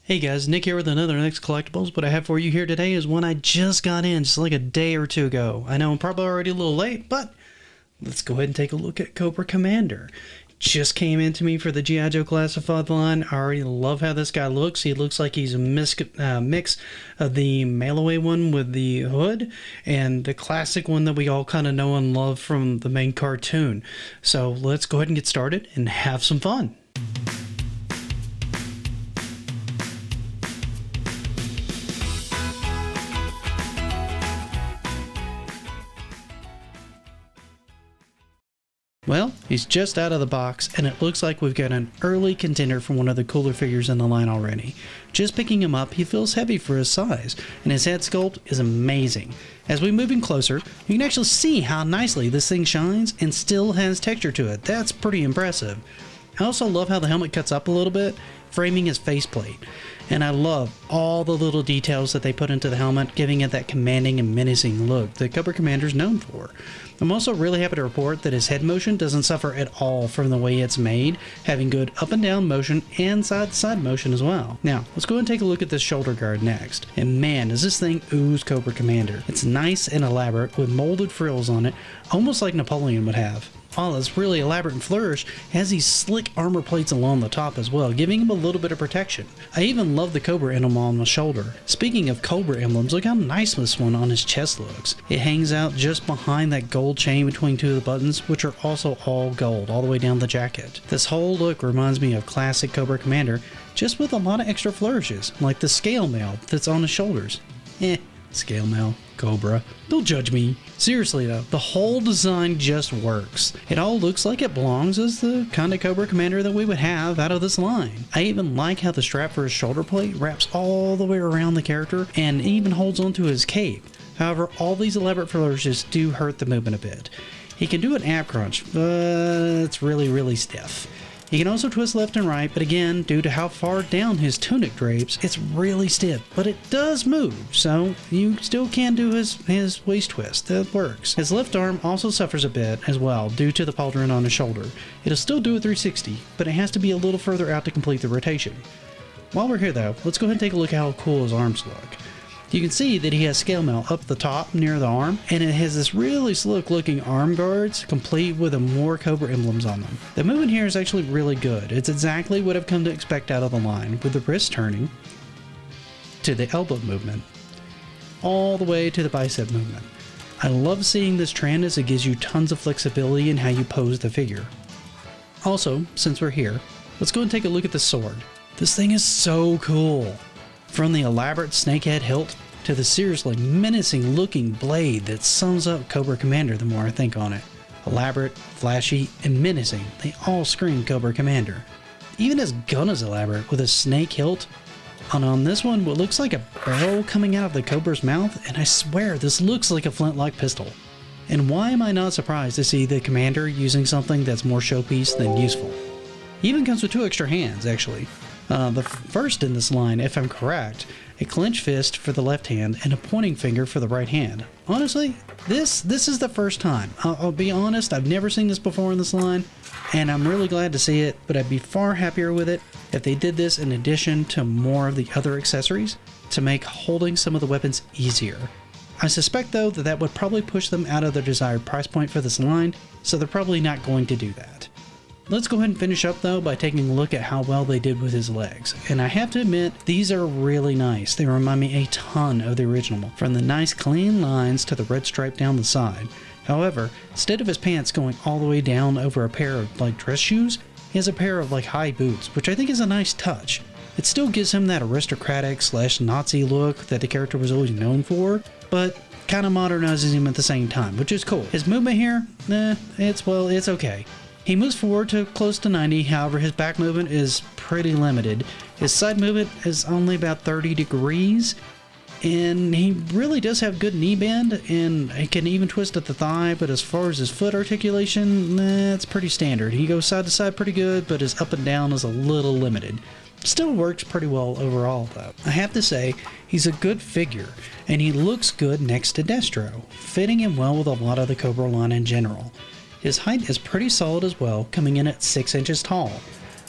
Hey guys, Nick here with another Nick's Collectibles. What I have for you here today is one I just got in just like a day or two ago. I know I'm probably already a little late, but let's go ahead and take a look at Cobra Commander. Just came into me for the G.I. Joe Classified line. I already love how this guy looks. He looks like he's a mix of the mail-away one with the hood and the classic one that we all kind of know and love from the main cartoon. So let's go ahead and get started and have some fun. Well, he's just out of the box, and it looks like we've got an early contender for one of the cooler figures in the line already. Just picking him up, he feels heavy for his size, and his head sculpt is amazing. As we move in closer, you can actually see how nicely this thing shines and still has texture to it. That's pretty impressive. I also love how the helmet cuts up a little bit, framing his faceplate. And I love all the little details that they put into the helmet, giving it that commanding and menacing look that Cobra Commander is known for. I'm also really happy to report that his head motion doesn't suffer at all from the way it's made, having good up and down motion and side to side motion as well. Now, let's go and take a look at this shoulder guard next. And man, does this thing ooze Cobra Commander. It's nice and elaborate with molded frills on it, almost like Napoleon would have. While it's really elaborate and flourish, it has these slick armor plates along the top as well, giving him a little bit of protection. I even love the Cobra emblem on the shoulder. Speaking of Cobra emblems, look how nice this one on his chest looks. It hangs out just behind that gold chain between two of the buttons, which are also all gold, all the way down the jacket. This whole look reminds me of classic Cobra Commander, just with a lot of extra flourishes, like the scale mail that's on his shoulders. Scale mail, Cobra. Don't judge me. Seriously though, the whole design just works. It all looks like it belongs as the kind of Cobra Commander that we would have out of this line. I even like how the strap for his shoulder plate wraps all the way around the character and even holds onto his cape. However, all these elaborate flourishes do hurt the movement a bit. He can do an ab crunch, but it's really stiff. He can also twist left and right, but again, due to how far down his tunic drapes, it's really stiff, but it does move, so you still can do his waist twist. That works. His left arm also suffers a bit as well, due to the pauldron on his shoulder. It'll still do a 360, but it has to be a little further out to complete the rotation. While we're here though, let's go ahead and take a look at how cool his arms look. You can see that he has scale mail up the top near the arm, and it has this really slick looking arm guards complete with more Cobra emblems on them. The movement here is actually really good. It's exactly what I've come to expect out of the line, with the wrist turning to the elbow movement, all the way to the bicep movement. I love seeing this trend as it gives you tons of flexibility in how you pose the figure. Also, since we're here, let's go and take a look at the sword. This thing is so cool. From the elaborate snakehead hilt to the seriously menacing looking blade that sums up Cobra Commander the more I think on it. Elaborate, flashy, and menacing, they all scream Cobra Commander. Even his gun is elaborate with a snake hilt, and on this one what looks like a barrel coming out of the Cobra's mouth, and I swear this looks like a flintlock pistol. And why am I not surprised to see the Commander using something that's more showpiece than useful? He even comes with two extra hands actually. The first in this line, if I'm correct, a clenched fist for the left hand and a pointing finger for the right hand. Honestly, this is the first time. I'll be honest, I've never seen this before in this line, and I'm really glad to see it, but I'd be far happier with it if they did this in addition to more of the other accessories to make holding some of the weapons easier. I suspect though that would probably push them out of their desired price point for this line, so they're probably not going to do that. Let's go ahead and finish up though by taking a look at how well they did with his legs. And I have to admit, these are really nice. They remind me a ton of the original, from the nice clean lines to the red stripe down the side. However, instead of his pants going all the way down over a pair of like dress shoes, he has a pair of like high boots, which I think is a nice touch. It still gives him that aristocratic / Nazi look that the character was always known for, but kind of modernizes him at the same time, which is cool. His movement here, it's okay. He moves forward to close to 90, however his back movement is pretty limited. His side movement is only about 30 degrees, and he really does have good knee bend, and he can even twist at the thigh, but as far as his foot articulation, it's pretty standard. He goes side to side pretty good, but his up and down is a little limited. Still works pretty well overall though. I have to say, he's a good figure, and he looks good next to Destro, fitting in well with a lot of the Cobra line in general. His height is pretty solid as well, coming in at 6 inches tall.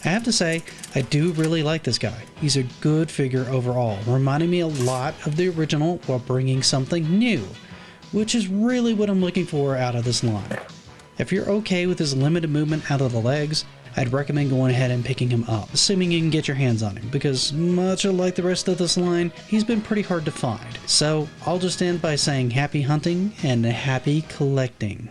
I have to say, I do really like this guy. He's a good figure overall, reminding me a lot of the original while bringing something new, which is really what I'm looking for out of this line. If you're okay with his limited movement out of the legs, I'd recommend going ahead and picking him up, assuming you can get your hands on him, because much like the rest of this line, he's been pretty hard to find. So I'll just end by saying happy hunting and happy collecting.